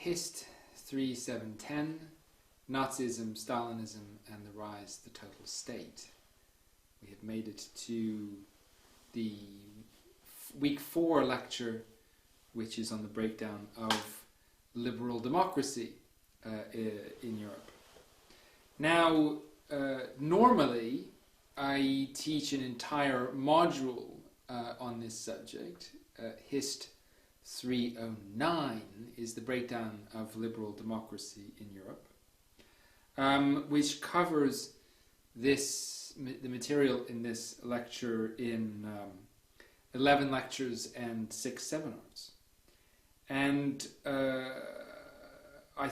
Hist 3710, Nazism, Stalinism, and the Rise of the Total State. We have made it to the week 4 lecture, which is on the breakdown of liberal democracy in Europe. Now, normally I teach an entire module on this subject. Hist 309 is the breakdown of liberal democracy in Europe, which covers the material in this lecture in 11 lectures and 6 seminars. And I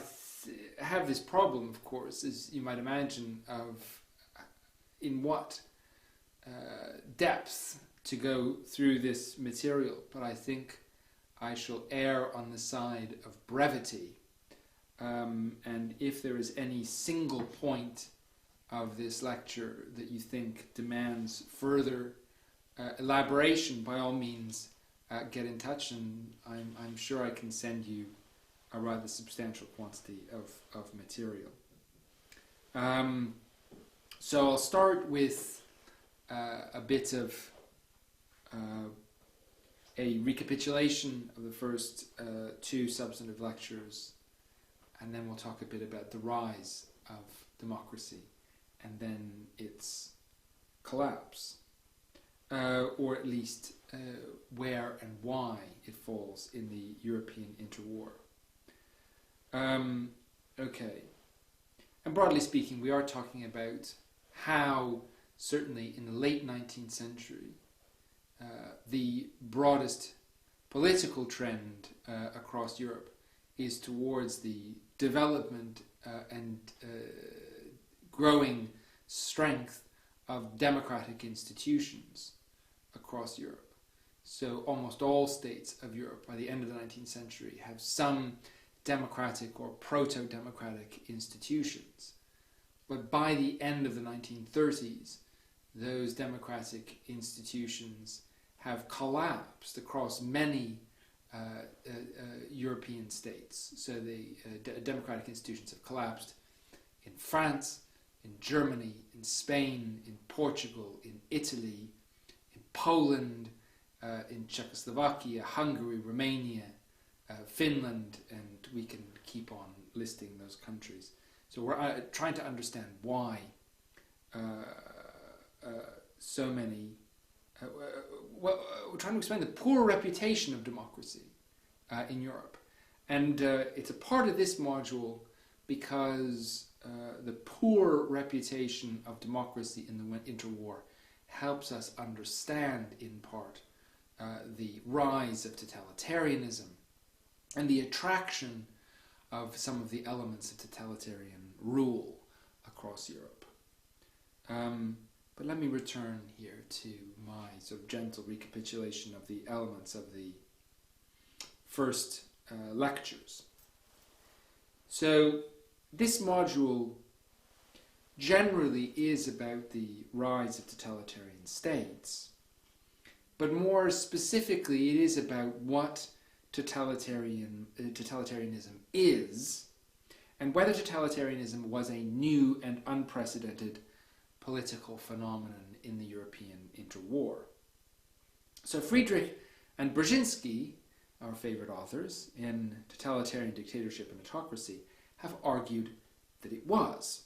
have this problem, of course, as you might imagine, of in what depth to go through this material, but I think I shall err on the side of brevity. And if there is any single point of this lecture that you think demands further elaboration, by all means get in touch, and I'm sure I can send you a rather substantial quantity of material. So I'll start with a bit of a recapitulation of the first 2 substantive lectures, and then we'll talk a bit about the rise of democracy and then its collapse, or at least where and why it falls in the European interwar. Okay. And broadly speaking, we are talking about how, certainly in the late 19th century, the broadest political trend across Europe is towards the development and growing strength of democratic institutions across Europe. So almost all states of Europe by the end of the 19th century have some democratic or proto-democratic institutions. But by the end of the 1930s, those democratic institutions have collapsed across many European states. So the democratic institutions have collapsed in France, in Germany, in Spain, in Portugal, in Italy, in Poland, in Czechoslovakia, Hungary, Romania, Finland, and we can keep on listing those countries. So we're trying to understand why so many... we're trying to explain the poor reputation of democracy in Europe. And it's a part of this module because the poor reputation of democracy in the interwar helps us understand, in part, the rise of totalitarianism and the attraction of some of the elements of totalitarian rule across Europe. But let me return here to my sort of gentle recapitulation of the elements of the first lectures. So this module generally is about the rise of totalitarian states, but more specifically it is about what totalitarianism is, and whether totalitarianism was a new and unprecedented political phenomenon in the European interwar. So Friedrich and Brzezinski, our favorite authors in Totalitarian Dictatorship and Autocracy, have argued that it was.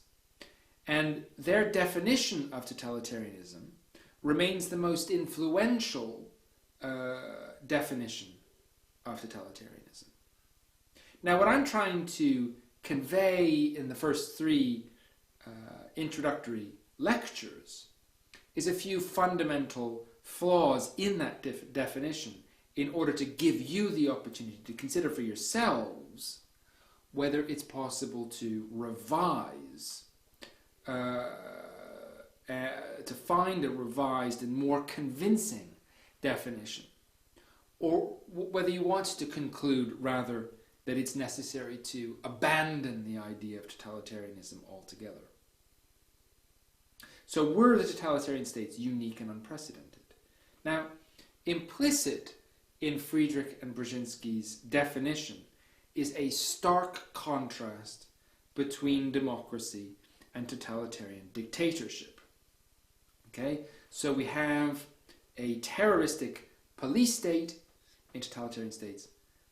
And their definition of totalitarianism remains the most influential definition of totalitarianism. Now, what I'm trying to convey in the first 3 introductory lectures is a few fundamental flaws in that definition in order to give you the opportunity to consider for yourselves whether it's possible to revise, to find a revised and more convincing definition, or whether you want to conclude rather that it's necessary to abandon the idea of totalitarianism altogether. So were the totalitarian states unique and unprecedented? Now, implicit in Friedrich and Brzezinski's definition is a stark contrast between democracy and totalitarian dictatorship. Okay? So we have a terroristic police state in totalitarian states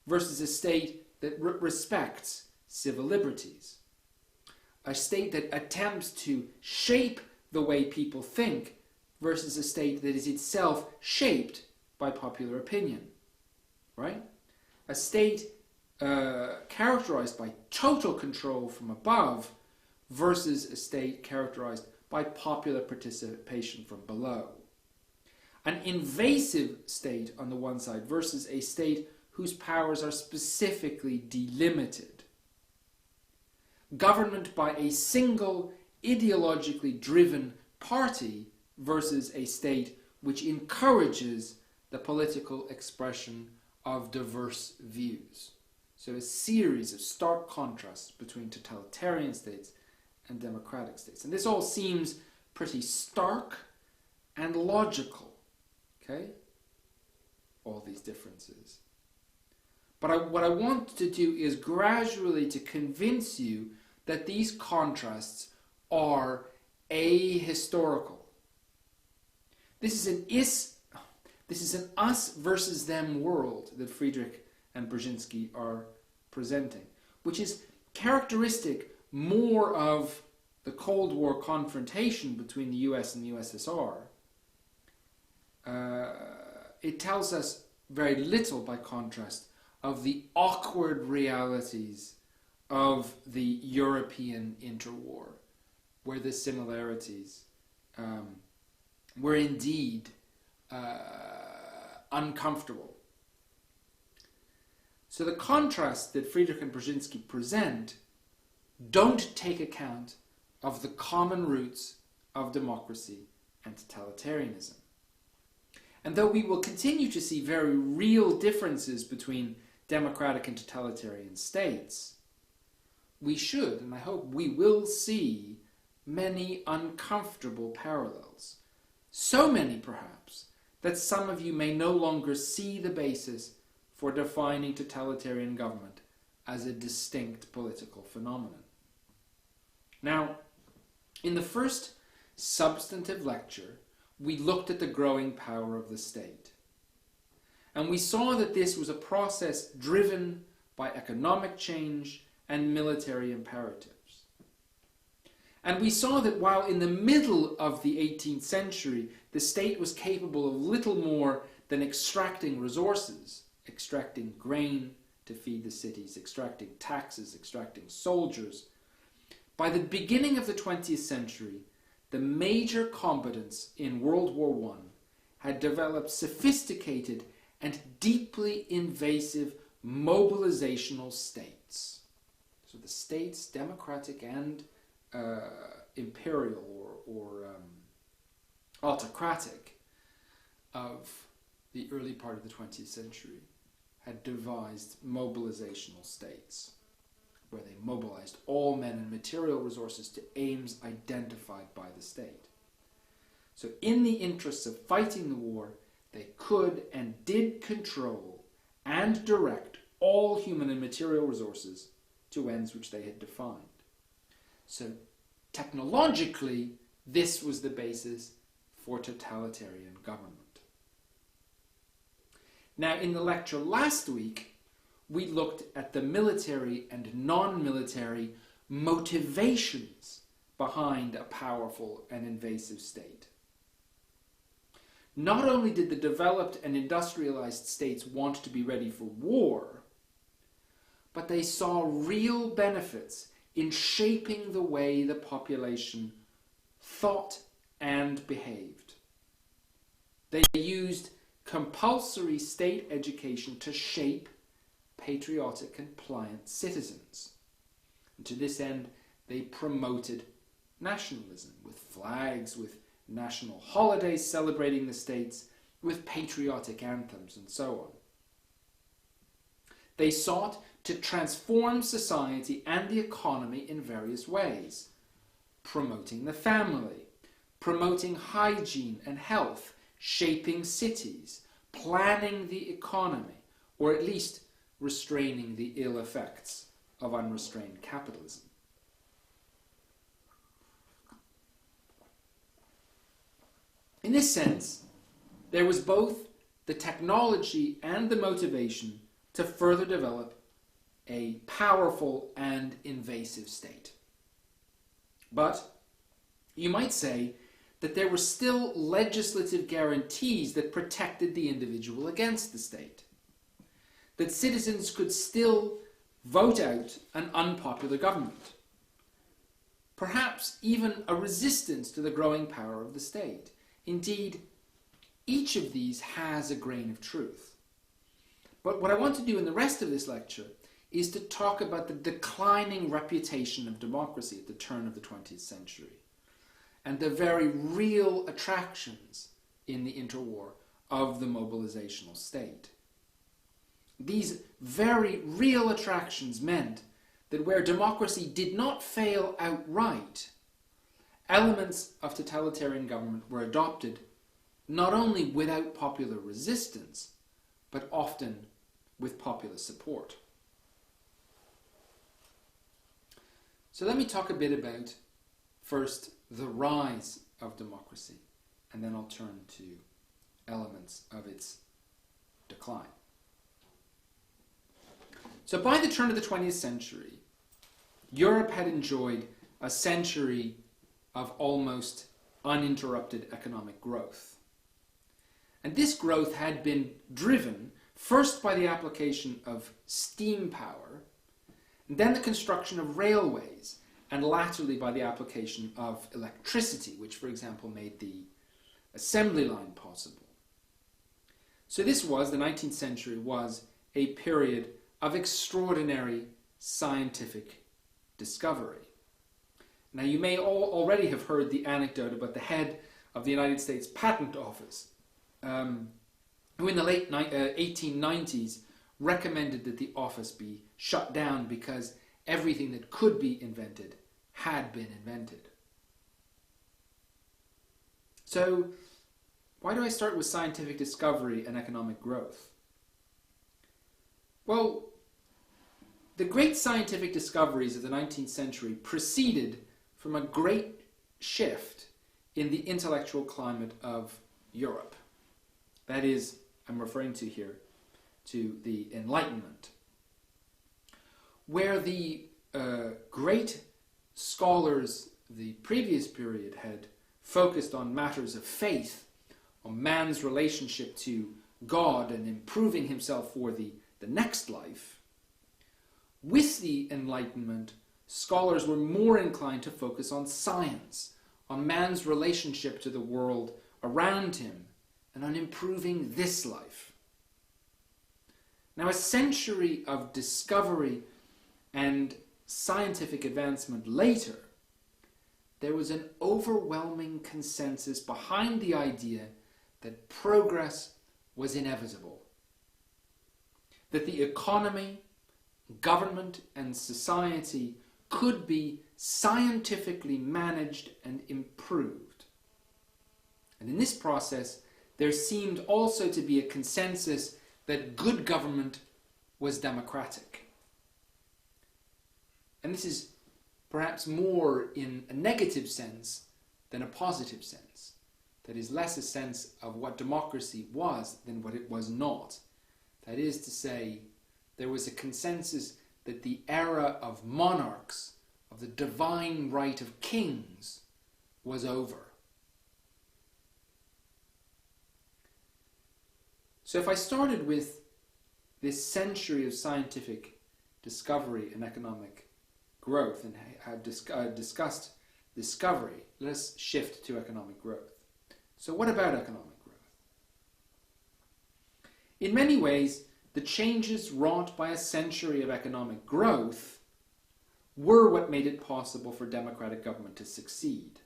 versus a state that respects civil liberties. A state that attempts to shape the way people think versus a state that is itself shaped by popular opinion. Right? A state characterized by total control from above versus a state characterized by popular participation from below. An invasive state on the one side versus a state whose powers are specifically delimited. Government by a single ideologically driven party versus a state which encourages the political expression of diverse views. So a series of stark contrasts between totalitarian states and democratic states. And this all seems pretty stark and logical. Okay? All these differences. But what I want to do is gradually to convince you that these contrasts are ahistorical. This is an us versus them world that Friedrich and Brzezinski are presenting, which is characteristic more of the Cold War confrontation between the US and the USSR. It tells us very little, by contrast, of the awkward realities of the European interwar, where the similarities were indeed uncomfortable. So the contrasts that Friedrich and Brzezinski present don't take account of the common roots of democracy and totalitarianism. And though we will continue to see very real differences between democratic and totalitarian states, we should, and I hope we will, see many uncomfortable parallels. So many, perhaps, that some of you may no longer see the basis for defining totalitarian government as a distinct political phenomenon. Now, in the first substantive lecture, we looked at the growing power of the state. And we saw that this was a process driven by economic change and military imperatives. And we saw that while in the middle of the 18th century, the state was capable of little more than extracting resources, extracting grain to feed the cities, extracting taxes, extracting soldiers, by the beginning of the 20th century, the major combatants in World War I had developed sophisticated and deeply invasive mobilizational states. So the states, democratic and imperial or autocratic, of the early part of the 20th century had devised mobilizational states, where they mobilized all men and material resources to aims identified by the state. So in the interests of fighting the war, they could and did control and direct all human and material resources to ends which they had defined. So technologically, this was the basis for totalitarian government. Now, in the lecture last week, we looked at the military and non-military motivations behind a powerful and invasive state. Not only did the developed and industrialized states want to be ready for war, but they saw real benefits in shaping the way the population thought and behaved. They used compulsory state education to shape patriotic and pliant citizens. And to this end, they promoted nationalism with flags, with national holidays celebrating the states, with patriotic anthems, and so on. They sought to transform society and the economy in various ways, promoting the family, promoting hygiene and health, shaping cities, planning the economy, or at least restraining the ill effects of unrestrained capitalism. In this sense, there was both the technology and the motivation to further develop a powerful and invasive state. But you might say that there were still legislative guarantees that protected the individual against the state, that citizens could still vote out an unpopular government, perhaps even a resistance to the growing power of the state. Indeed, each of these has a grain of truth. But what I want to do in the rest of this lecture is to talk about the declining reputation of democracy at the turn of the 20th century and the very real attractions in the interwar of the mobilizational state. These very real attractions meant that where democracy did not fail outright, elements of totalitarian government were adopted not only without popular resistance, but often with popular support. So let me talk a bit about, first, the rise of democracy, and then I'll turn to elements of its decline. So by the turn of the 20th century, Europe had enjoyed a century of almost uninterrupted economic growth. And this growth had been driven first by the application of steam power, and then the construction of railways, and latterly by the application of electricity, which, for example, made the assembly line possible. So this was, the 19th century was, a period of extraordinary scientific discovery. Now, you may all already have heard the anecdote about the head of the United States Patent Office, who in the late 1890s recommended that the office be shut down because everything that could be invented had been invented. So, why do I start with scientific discovery and economic growth? Well, the great scientific discoveries of the 19th century proceeded from a great shift in the intellectual climate of Europe. That is, I'm referring to here, to the Enlightenment, where the great scholars of the previous period had focused on matters of faith, on man's relationship to God and improving himself for the next life. With the Enlightenment, scholars were more inclined to focus on science, on man's relationship to the world around him, and on improving this life. Now, a century of discovery and scientific advancement later, there was an overwhelming consensus behind the idea that progress was inevitable, that the economy, government, and society could be scientifically managed and improved. And in this process, there seemed also to be a consensus that good government was democratic. And this is perhaps more in a negative sense than a positive sense. That is, less a sense of what democracy was than what it was not. That is to say, there was a consensus that the era of monarchs, of the divine right of kings, was over. So if I started with this century of scientific discovery and economic growth and had discussed discovery, let's shift to economic growth. So what about economic growth? In many ways, the changes wrought by a century of economic growth were what made it possible for democratic government to succeed.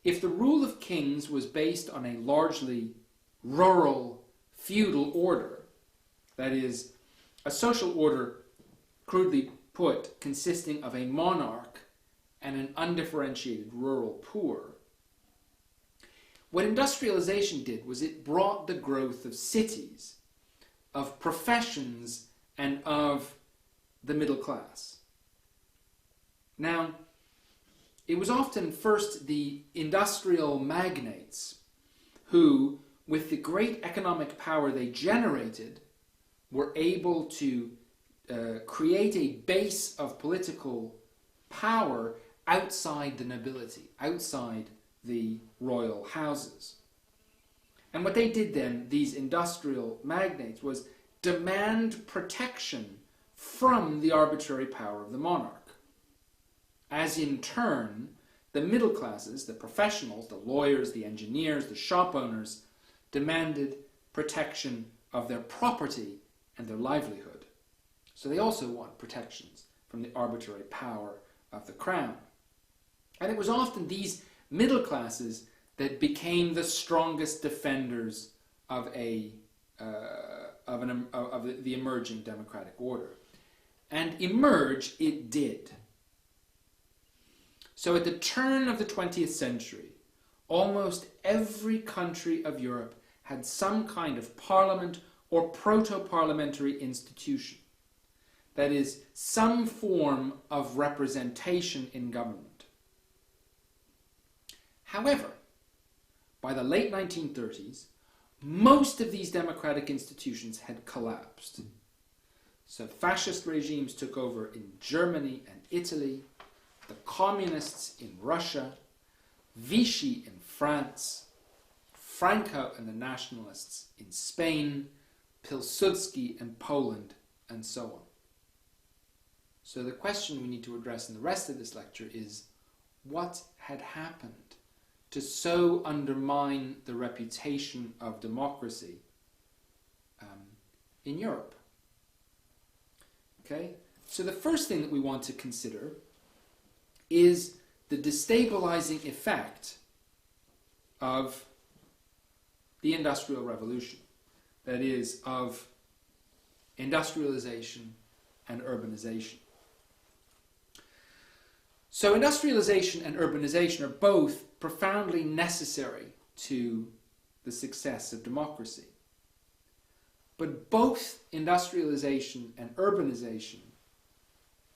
If the rule of kings was based on a largely rural feudal order, that is, a social order, crudely put, consisting of a monarch and an undifferentiated rural poor, what industrialization did was it brought the growth of cities, of professions and of the middle class. Now, it was often first the industrial magnates who, with the great economic power they generated, were able to create a base of political power outside the nobility, outside the royal houses. And what they did then, these industrial magnates, was demand protection from the arbitrary power of the monarch. As in turn, the middle classes, the professionals, the lawyers, the engineers, the shop owners, demanded protection of their property and their livelihood. So they also want protections from the arbitrary power of the crown. And it was often these middle classes that became the strongest defenders of the emerging democratic order. And emerge it did. So at the turn of the 20th century, almost every country of Europe had some kind of parliament or proto-parliamentary institution. That is, some form of representation in government. However, by the late 1930s, most of these democratic institutions had collapsed. So fascist regimes took over in Germany and Italy, the communists in Russia, Vichy in France, Franco and the nationalists in Spain, Pilsudski in Poland, and so on. So the question we need to address in the rest of this lecture is, what had happened to so undermine the reputation of democracy in Europe? Okay, so the first thing that we want to consider is the destabilizing effect of the Industrial Revolution, that is, of industrialization and urbanization. So industrialization and urbanization are both profoundly necessary to the success of democracy. But both industrialization and urbanization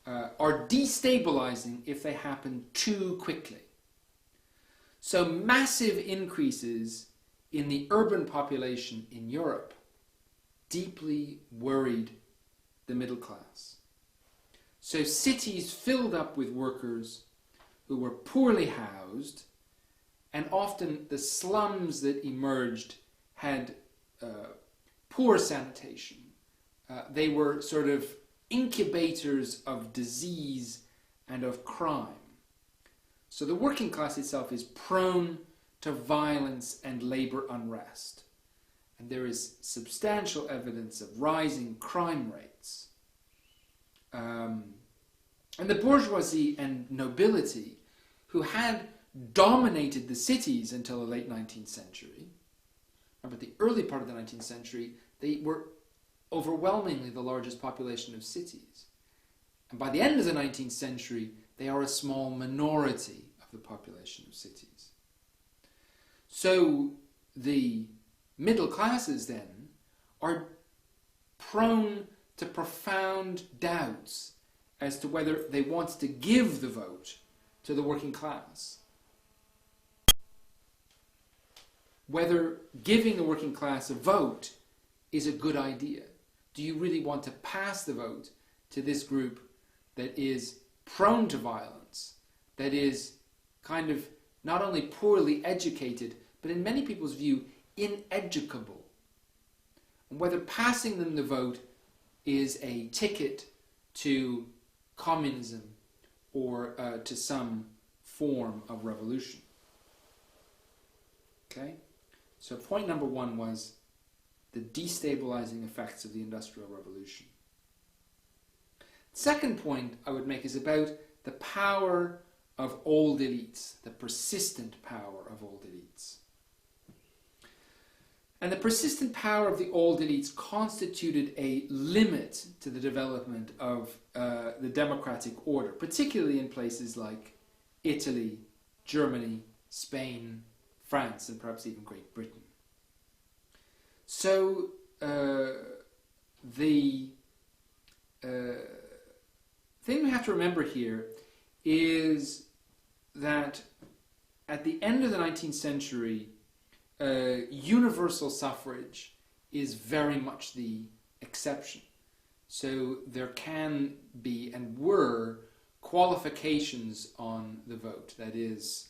are destabilizing if they happen too quickly. So massive increases in the urban population in Europe deeply worried the middle class. So cities filled up with workers who were poorly housed, and often the slums that emerged had poor sanitation. They were sort of incubators of disease and of crime. So the working class itself is prone to violence and labor unrest. And there is substantial evidence of rising crime rates. And the bourgeoisie and nobility, who had dominated the cities until the late 19th century, but the early part of the 19th century, they were overwhelmingly the largest population of cities. And by the end of the 19th century, they are a small minority of the population of cities. So the middle classes then are prone to profound doubts as to whether they want to give the vote to the working class. Whether giving the working class a vote is a good idea. Do you really want to pass the vote to this group that is prone to violence, that is kind of not only poorly educated, but in many people's view, ineducable? And whether passing them the vote is a ticket to communism or to some form of revolution. Okay? So point number one was the destabilizing effects of the Industrial Revolution. Second point I would make is about the power of old elites, the persistent power of old elites. And the persistent power of the old elites constituted a limit to the development of the democratic order, particularly in places like Italy, Germany, Spain, France, and perhaps even Great Britain. So the thing we have to remember here is that at the end of the 19th century, universal suffrage is very much the exception. So there can be and were qualifications on the vote. That is,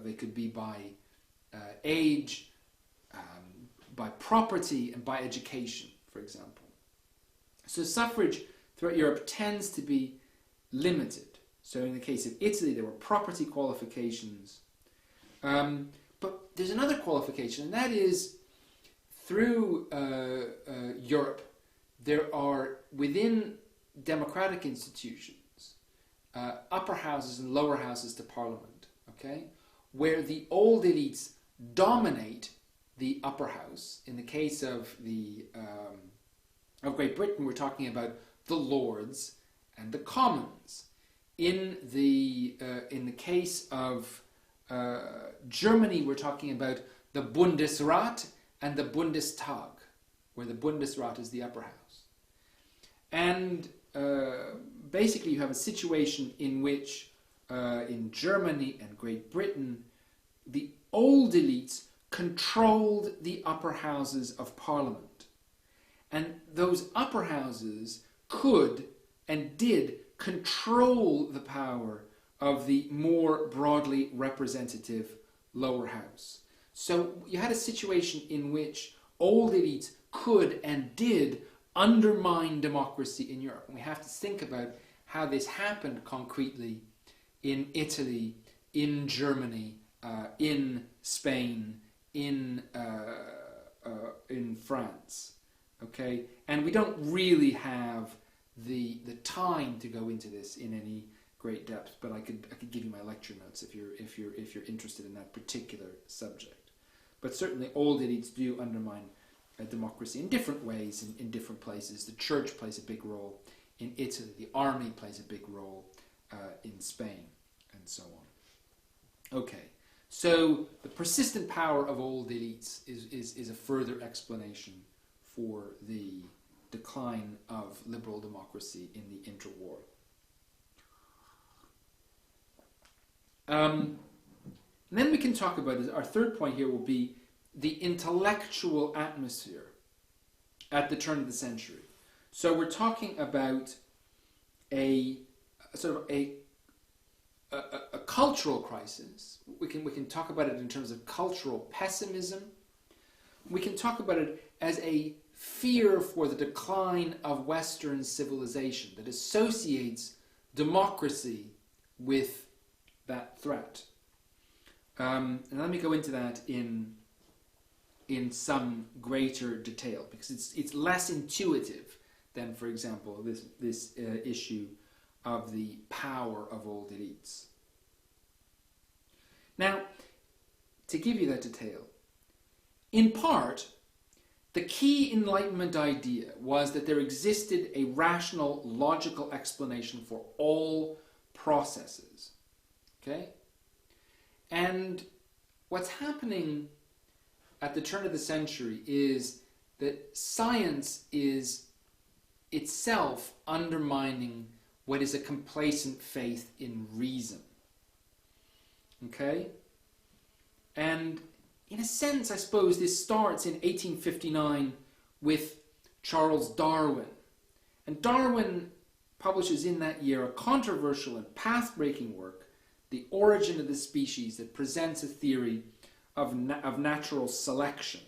they could be by age, by property, and by education, for example. So suffrage throughout Europe tends to be limited. So in the case of Italy, there were property qualifications. But there's another qualification, and that is through Europe, there are, within democratic institutions, upper houses and lower houses to parliament, okay, where the old elites dominate the upper house. In the case of Great Britain, we're talking about the Lords and the Commons. In the case of Germany, we're talking about the Bundesrat and the Bundestag, where the Bundesrat is the upper house. And basically you have a situation in which in Germany and Great Britain, the old elites controlled the upper houses of parliament. And those upper houses could and did control the power of the more broadly representative lower house. So you had a situation in which old elites could and did undermine democracy in Europe. And we have to think about how this happened concretely in Italy, in Germany, in Spain, in France. Okay, and we don't really have the time to go into this in any great depth, but I could give you my lecture notes if you're interested in that particular subject. But certainly old elites do undermine democracy in different ways in different places. The church plays a big role in Italy. The army plays a big role in Spain, and so on. Okay, so the persistent power of old elites is a further explanation for the decline of liberal democracy in the interwar. And then we can talk about, our third point here will be the intellectual atmosphere at the turn of the century. So we're talking about a sort of a cultural crisis. We can talk about it in terms of cultural pessimism. We can talk about it as a fear for the decline of Western civilization that associates democracy with that threat. And let me go into that in some greater detail, because it's less intuitive than, for example, this issue of the power of old elites. Now, to give you that detail, in part, the key Enlightenment idea was that there existed a rational, logical explanation for all processes. Okay? And what's happening at the turn of the century is that science is itself undermining what is a complacent faith in reason. Okay? And in a sense, I suppose, this starts in 1859 with Charles Darwin. And Darwin publishes in that year a controversial and path-breaking work, The Origin of the Species, that presents a theory of natural selection.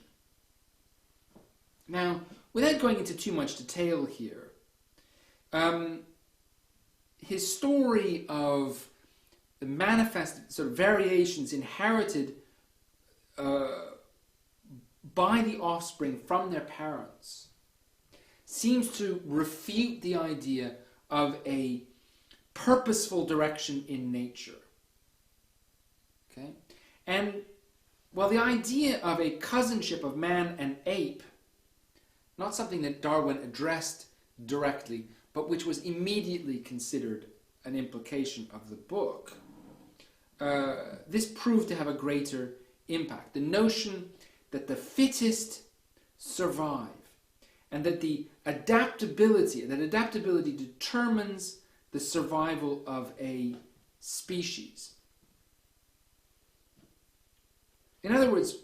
Now, without going into too much detail here, his story of the manifest sort of variations inherited by the offspring from their parents seems to refute the idea of a purposeful direction in nature. Okay? And while the idea of a cousinship of man and ape, not something that Darwin addressed directly, but which was immediately considered an implication of the book, this proved to have a greater impact. The notion that the fittest survive, and that adaptability determines the survival of a species. In other words,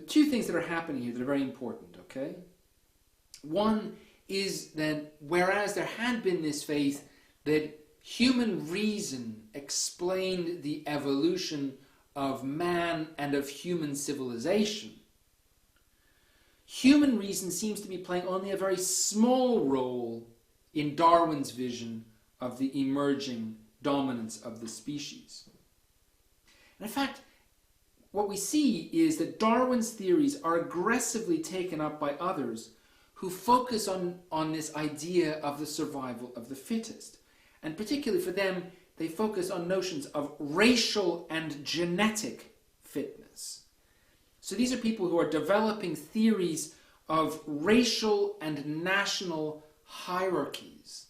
two things that are happening here that are very important, okay? One is that whereas there had been this faith that human reason explained the evolution of man and of human civilization, human reason seems to be playing only a very small role in Darwin's vision of the emerging dominance of the species. And in fact, what we see is that Darwin's theories are aggressively taken up by others who focus on this idea of the survival of the fittest. And particularly for them, they focus on notions of racial and genetic fitness. So these are people who are developing theories of racial and national hierarchies.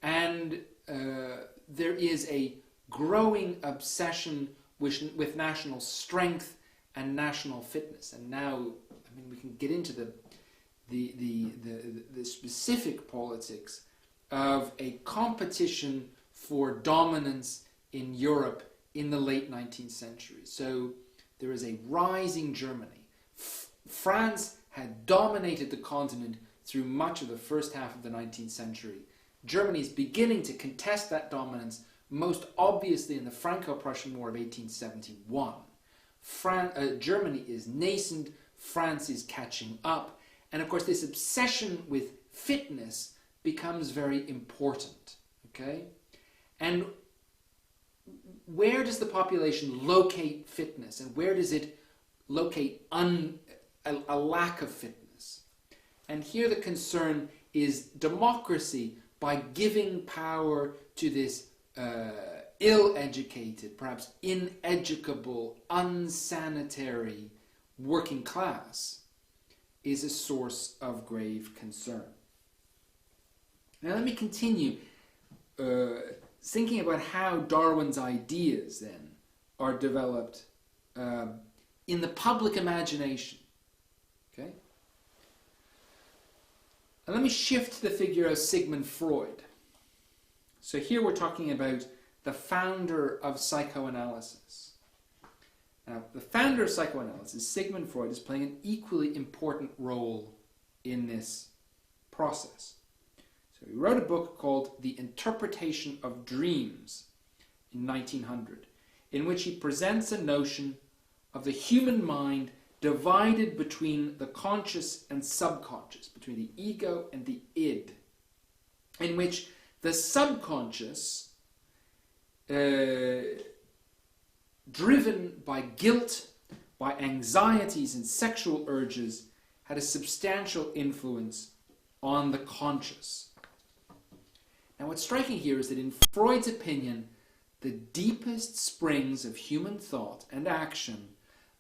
And there is a growing obsession with national strength and national fitness. And now, I mean, we can get into the specific politics of a competition for dominance in Europe in the late 19th century. So there is a rising Germany. France had dominated the continent through much of the first half of the 19th century. Germany is beginning to contest that dominance, most obviously in the Franco-Prussian War of 1871. Germany is nascent, France is catching up, and of course this obsession with fitness becomes very important, okay? And where does the population locate fitness, and where does it locate a lack of fitness? And here the concern is democracy, by giving power to this ill-educated, perhaps ineducable, unsanitary working class, is a source of grave concern. Now let me continue thinking about how Darwin's ideas then are developed in the public imagination. Okay? And let me shift to the figure of Sigmund Freud. So here we're talking about the founder of psychoanalysis. Now, the founder of psychoanalysis, Sigmund Freud, is playing an equally important role in this process. So he wrote a book called The Interpretation of Dreams in 1900, in which he presents a notion of the human mind divided between the conscious and subconscious, between the ego and the id, in which the subconscious, driven by guilt, by anxieties and sexual urges, had a substantial influence on the conscious. Now what's striking here is that in Freud's opinion, the deepest springs of human thought and action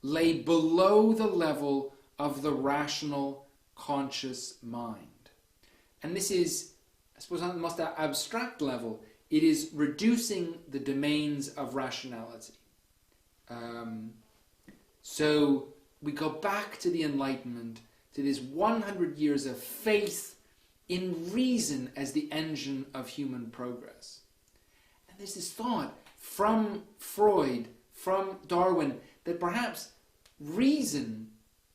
lay below the level of the rational, conscious mind. And this is, I suppose, on the most abstract level, it is reducing the domains of rationality. So we go back to the Enlightenment, to this 100 years of faith in reason as the engine of human progress. And there's this thought from Freud, from Darwin, that perhaps reason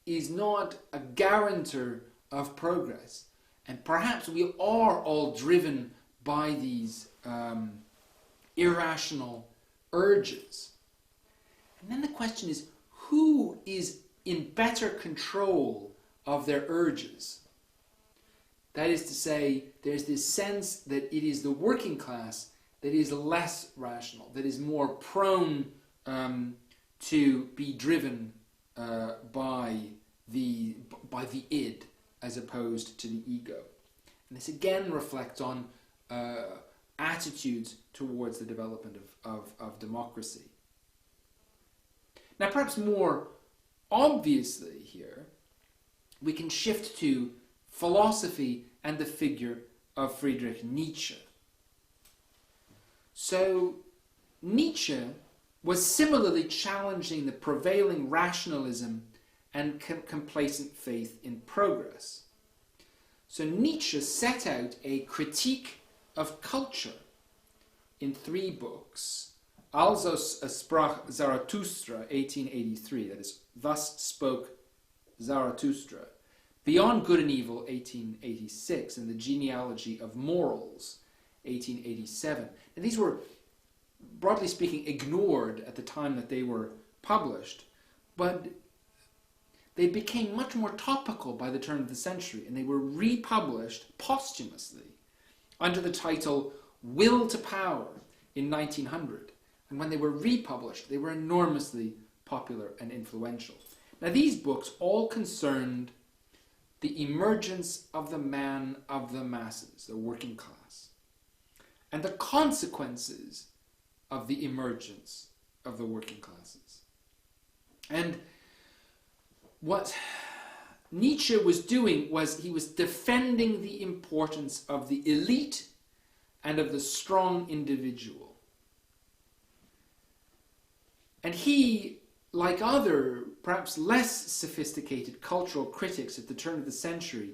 is not a guarantor of progress. And perhaps we are all driven by these irrational urges. And then the question is, who is in better control of their urges? That is to say, there's this sense that it is the working class that is less rational, that is more prone to be driven by the id as opposed to the ego. And this again reflects on attitudes towards the development of democracy. Now perhaps more obviously here, we can shift to philosophy and the figure of Friedrich Nietzsche. So Nietzsche was similarly challenging the prevailing rationalism and complacent faith in progress. So Nietzsche set out a critique of culture in 3 books. Also sprach Zarathustra, 1883, that is, Thus Spoke Zarathustra, Beyond Good and Evil, 1886, and The Genealogy of Morals, 1887. And these were, broadly speaking, ignored at the time that they were published, but they became much more topical by the turn of the century, and they were republished posthumously under the title Will to Power in 1900. And when they were republished, they were enormously popular and influential. Now, these books all concerned the emergence of the man of the masses, the working class, and the consequences of the emergence of the working classes. And what Nietzsche was doing was he was defending the importance of the elite and of the strong individual. And he, like other, perhaps less sophisticated cultural critics at the turn of the century,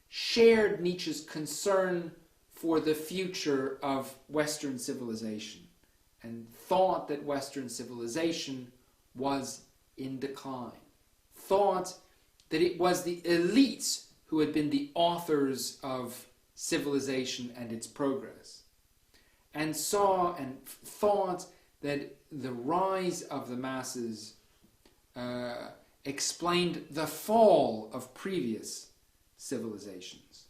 shared Nietzsche's concern for the future of Western civilization and thought that Western civilization was in decline, thought that it was the elites who had been the authors of civilization and its progress, and saw and thought that the rise of the masses explained the fall of previous civilizations.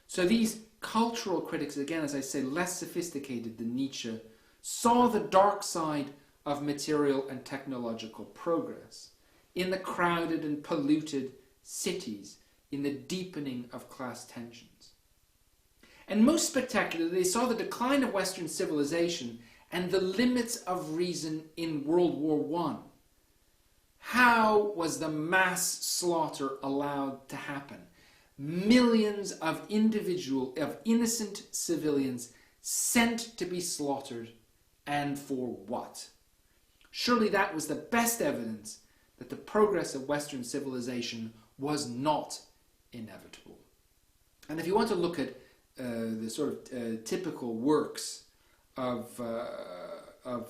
So these cultural critics, again, as I say, less sophisticated than Nietzsche, saw the dark side of material and technological progress in the crowded and polluted cities, in the deepening of class tensions. And most spectacularly, they saw the decline of Western civilization and the limits of reason in World War I. How was the mass slaughter allowed to happen? Millions of innocent civilians sent to be slaughtered, and for what? Surely that was the best evidence that the progress of Western civilization was not inevitable. And if you want to look at the sort of typical works of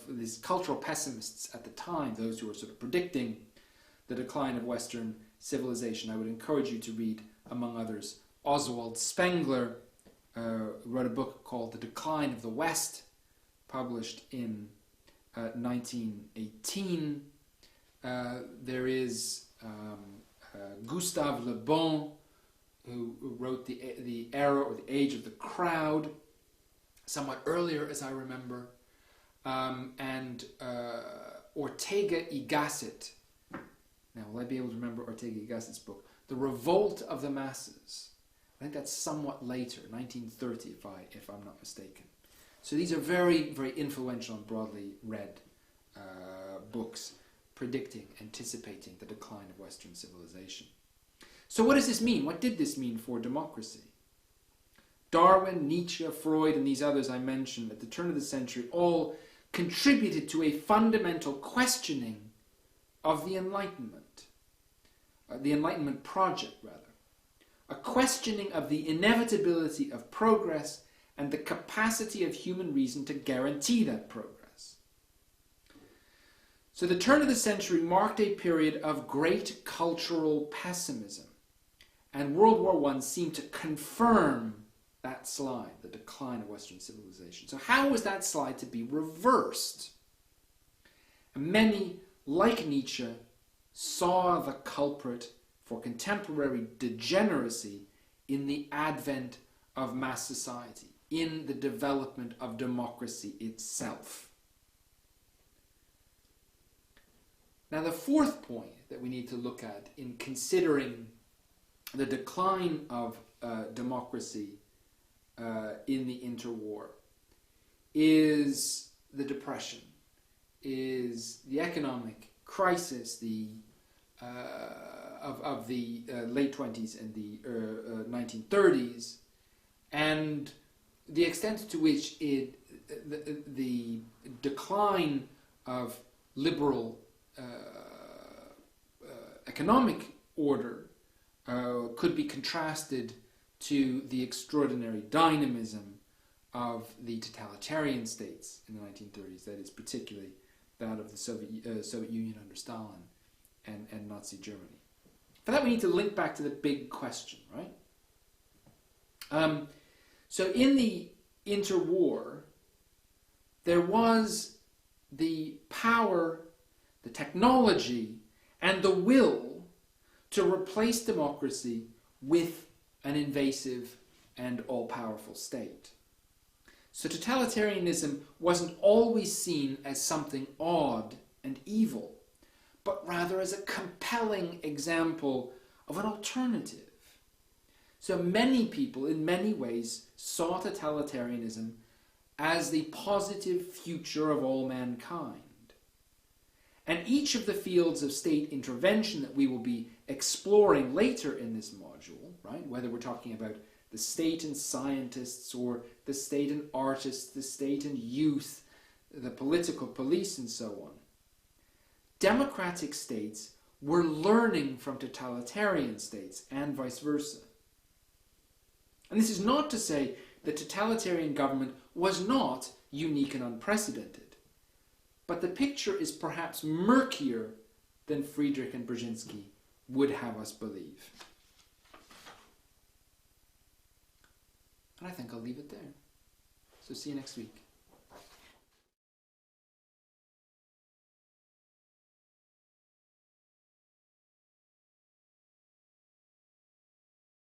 these cultural pessimists at the time, those who were sort of predicting the decline of Western civilization, I would encourage you to read, among others, Oswald Spengler, who wrote a book called The Decline of the West, published in 1918. There is Gustave Le Bon, who wrote the Era or the Age of the Crowd, somewhat earlier, as I remember, and Ortega y Gasset. Now, will I be able to remember Ortega y Gasset's book? The Revolt of the Masses. I think that's somewhat later, 1930, if I'm not mistaken. So these are very, very influential and broadly read books predicting, anticipating the decline of Western civilization. So what does this mean? What did this mean for democracy? Darwin, Nietzsche, Freud, and these others I mentioned at the turn of the century all contributed to a fundamental questioning of the Enlightenment project, rather. A questioning of the inevitability of progress and the capacity of human reason to guarantee that progress. So the turn of the century marked a period of great cultural pessimism, and World War I seemed to confirm that slide, the decline of Western civilization. So how was that slide to be reversed? And many, like Nietzsche, saw the culprit for contemporary degeneracy in the advent of mass society, in the development of democracy itself. Now, the fourth point that we need to look at in considering the decline of democracy in the interwar is the Depression, is the economic crisis of the late 20s and the 1930s, and the extent to which the decline of liberal economic order could be contrasted to the extraordinary dynamism of the totalitarian states in the 1930s, that is, particularly that of the Soviet Union under Stalin and Nazi Germany. For that, we need to link back to the big question, right? So in the interwar, there was the power, the technology, and the will to replace democracy with an invasive and all-powerful state. So totalitarianism wasn't always seen as something odd and evil, but rather as a compelling example of an alternative. So many people, in many ways, saw totalitarianism as the positive future of all mankind. And each of the fields of state intervention that we will be exploring later in this module, right, whether we're talking about the state and scientists, or the state and artists, the state and youth, the political police, and so on, democratic states were learning from totalitarian states and vice versa. And this is not to say that totalitarian government was not unique and unprecedented, but the picture is perhaps murkier than Friedrich and Brzezinski would have us believe. And I think I'll leave it there. So see you next week.